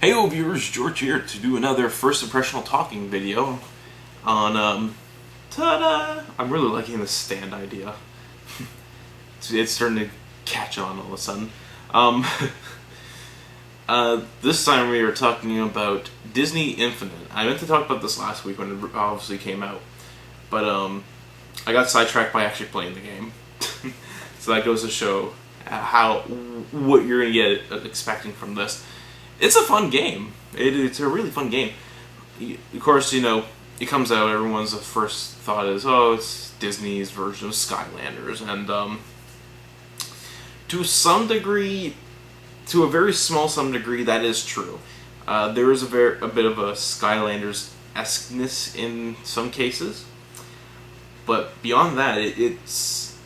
Hey viewers, George here to do another first impressional talking video on, ta-da! I'm really liking this stand idea. It's starting to catch on all of a sudden. This time we are talking about Disney Infinite. I meant to talk about this last week when it obviously came out, but I got sidetracked by actually playing the game. So that goes to show what you're going to get expecting from this. It's a fun game. It's a really fun game. Of course, you know, it comes out, everyone's first thought is, oh, it's Disney's version of Skylanders. And to some degree, to a very small some degree, that is true. There is a bit of a Skylanders-esqueness in some cases. But beyond that, it's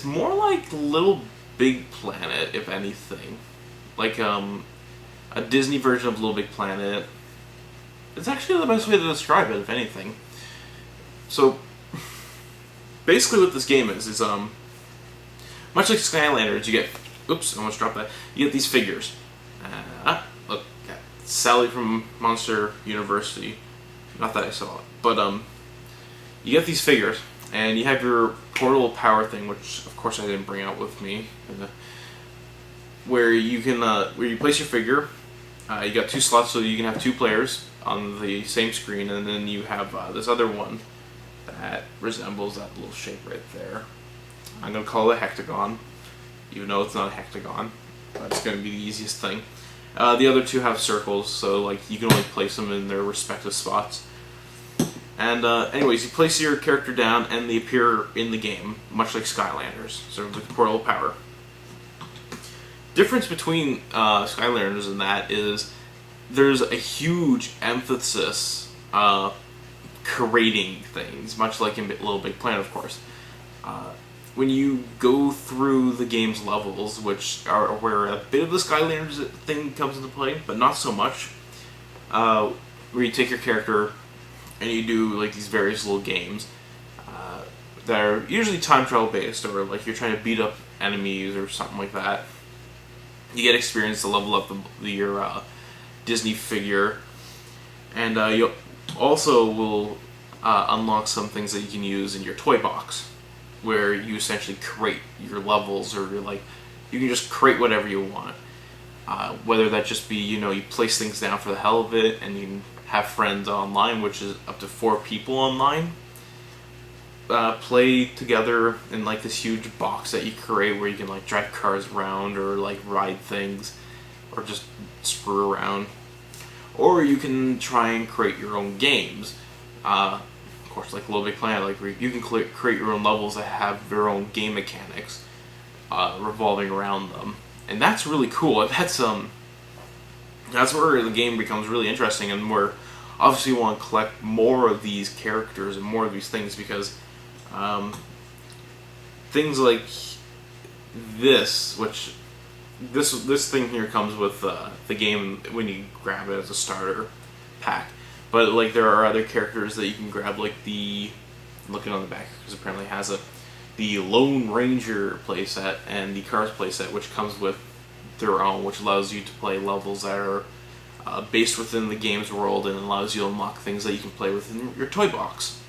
more like Little Big Planet, if anything. Like, a Disney version of Little Big Planet. It's actually the best way to describe it, if anything. So, basically what this game is much like Skylanders, you get, oops, I almost dropped that, you get these figures. Look, Sally from Monster University, not that I saw it, but you get these figures, and you have your portable power thing, which of course I didn't bring out with me, where you can, where you place your figure. You got two slots so you can have two players on the same screen, and then you have this other one that resembles that little shape right there. I'm going to call it a hectagon, even though it's not a hectagon. That's going to be the easiest thing. The other two have circles, so like you can only place them in their respective spots. And anyways, you place your character down and they appear in the game, much like Skylanders, sort of like portable power. Difference between Skylanders and that is there's a huge emphasis creating things, much like in Little Big Planet, of course. When you go through the game's levels, which are where a bit of the Skylanders thing comes into play, but not so much, where you take your character and you do like these various little games that are usually time travel based, or like you're trying to beat up enemies or something like that. You get experience to level up your Disney figure, and you also will unlock some things that you can use in your toy box, where you essentially create your levels, or you can just create whatever you want. Whether that just be, you know, you place things down for the hell of it, and you can have friends online, which is up to 4 people online. Play together in like this huge box that you create where you can like drive cars around or like ride things or just screw around. Or you can try and create your own games. Of course, like Little Big Planet, like where you can create your own levels that have their own game mechanics revolving around them. And that's really cool. That's where the game becomes really interesting, and where obviously you want to collect more of these characters and more of these things, because things like this, which this thing here comes with the game when you grab it as a starter pack, but like there are other characters that you can grab, like looking on the back, because apparently it has the Lone Ranger playset and the Cars playset, which comes with their own, which allows you to play levels that are based within the game's world, and allows you to unlock things that you can play within your toy box.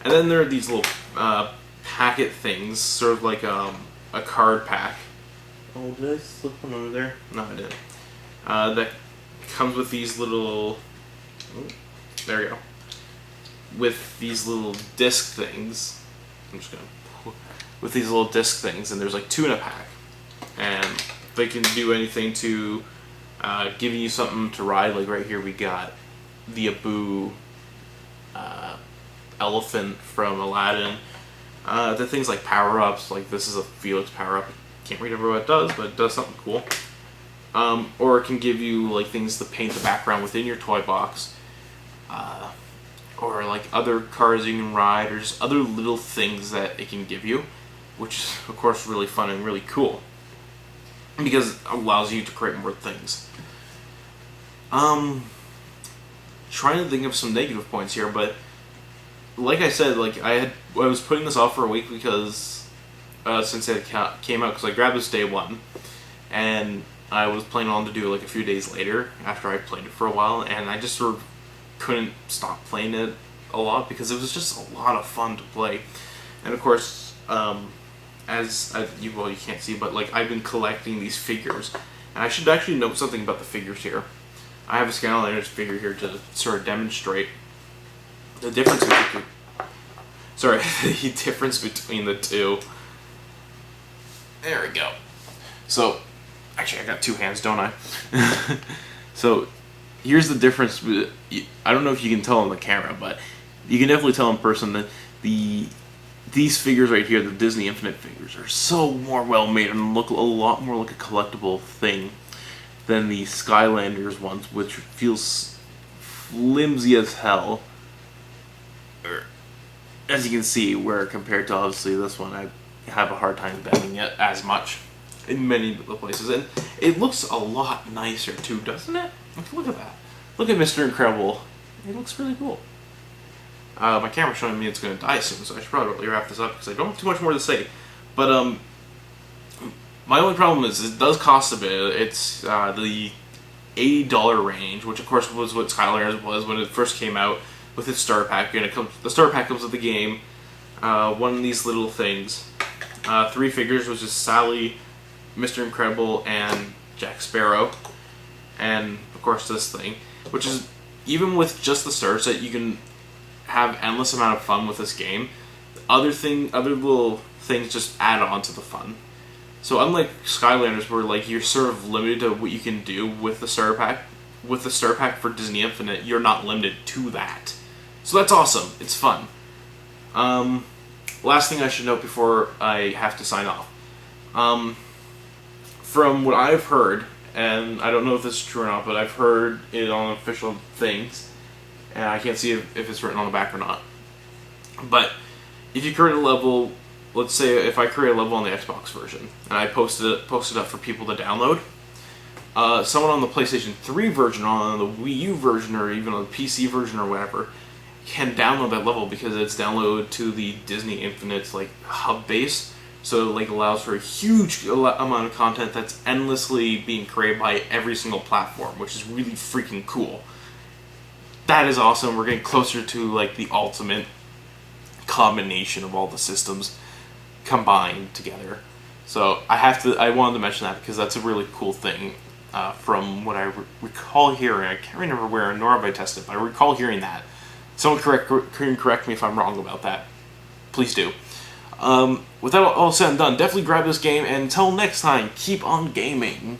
And then there are these little packet things, sort of like a card pack. Oh, did I slip one under there? No, I didn't. That comes with these little... Oh, there we go. With these little disc things. I'm just gonna... With these little disc things, and there's like 2 in a pack. And they can do anything to give you something to ride. Like right here we got the Abu elephant from Aladdin. The things like power-ups, like this is a Felix power-up. Can't read over what it does, but it does something cool. Or it can give you like things to paint the background within your toy box. Or like other cars you can ride, or just other little things that it can give you, which is of course really fun and really cool, because it allows you to create more things. Trying to think of some negative points here, but like I said, like I was putting this off for a week because since it came out, because I grabbed this day one, and I was planning on to do like a few days later after I played it for a while, and I just sort of couldn't stop playing it a lot because it was just a lot of fun to play. And of course, you can't see, but like I've been collecting these figures, and I should actually note something about the figures here. I have a Skylanders figure here to sort of demonstrate the difference between. Sorry, the difference between the two. There we go. So, actually, I got two hands, don't I? So, here's the difference. I don't know if you can tell on the camera, but you can definitely tell in person that these figures right here, the Disney Infinite figures, are so more well made and look a lot more like a collectible thing than the Skylanders ones, which feels flimsy as hell. As you can see, where compared to obviously this one, I have a hard time bending it as much in many of the places, and it looks a lot nicer too, doesn't it? Look at that. Look at Mr. Incredible. It looks really cool. My camera's showing me it's going to die soon, so I should probably wrap this up because I don't have too much more to say. But my only problem is it does cost a bit. It's the $80 range, which of course was what Skylanders was when it first came out with its starter pack. And the starter pack comes with the game, one of these little things, 3 figures, which is Sally, Mr. Incredible, and Jack Sparrow, and of course this thing, which is, even with just the starter set, you can have endless amount of fun with this game. Other little things just add on to the fun. So unlike Skylanders, where like you're sort of limited to what you can do with the starter pack for Disney Infinite, you're not limited to that. So that's awesome. It's fun. Last thing I should note before I have to sign off. From what I've heard, and I don't know if this is true or not, but I've heard it on official things, and I can't see if it's written on the back or not. But if you create a level, let's say if I create a level on the Xbox version, and I post it up for people to download, someone on the PlayStation 3 version, on the Wii U version, or even on the PC version or whatever, can download that level because it's downloaded to the Disney Infinite's like hub base. So it like allows for a huge amount of content that's endlessly being created by every single platform, which is really freaking cool. That is awesome. We're getting closer to like the ultimate combination of all the systems combined together. So I wanted to mention that because that's a really cool thing. From what I recall hearing, I can't remember where nor have I tested, but I recall hearing that. Someone can correct me if I'm wrong about that. Please do. With that all said and done, definitely grab this game, and until next time, keep on gaming.